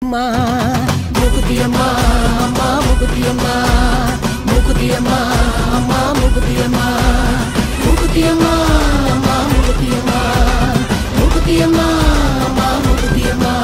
அம்மா மூக்குத்தியம்மா அம்மா மூக்குத்தியம்மா மூக்குத்தியம்மா அம்மா மூக்குத்தியம்மா மூக்குத்தியம்மா அம்மா மூக்குத்தியம்மா மூக்குத்தியம்மா அம்மா மூக்குத்தியம்மா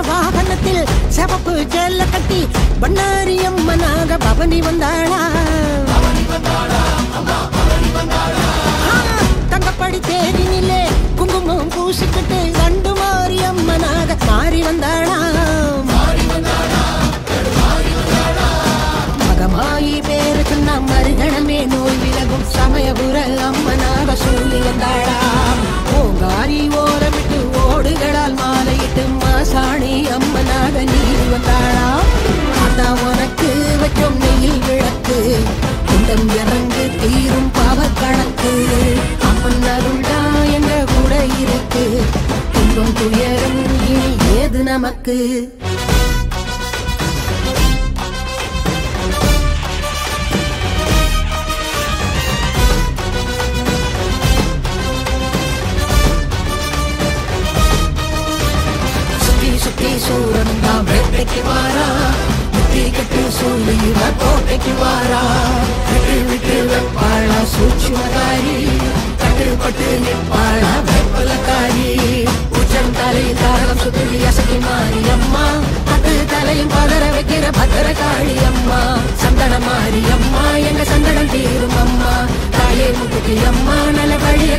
வாகனத்தில் சிவப்பு ஜெல்ல கட்டி பண்ணாரி அம்மனாக பவனி வந்தாளா தங்கப்படி தேரினிலே குங்குமம் பூசிக்கிட்டு கண்டு மாறி அம்மனாக மாறி வந்தாளா மகமாயி பேரு சொன்ன மறுகணமே நோய் விலகும் சமயபுர அம்மனாக சொல்லி வந்தாளா ஓங்காரி ஓரமிட்டு ஓடுகளால் மாலையிட்டு மாசாணி அம்மனாக நீதி வந்தாளா அதான் உனக்கு வச்சோம் நெயில் விளக்கு குண்டம் இறங்கு தீரும் பாவ கணக்கு அம்மன் அருள்டா எங்க கூட இருக்கு துன்பம் துயரம் இனி ஏது நமக்கு சூரந்தா வேட்டைக்கு வாரா முத்தி கட்டு சொல்லி கோட்டைக்கு வாரா விட்டு விட்டு வெப்பாளா சூட்சுமதாரி கட்டுப்பட்டு நிற்பாளா வெப்பலக்காரி உச்சம் தலை தாளம் சுத்தி அசைக்கு மாறி அம்மா அது தலையும் பதற வைக்கிற பத்திரகாளி அம்மா சந்தன மாறி அம்மா எங்க சந்தனம் தீரும் அம்மா தாயே முத்துக்கு அம்மா நல்ல வழிய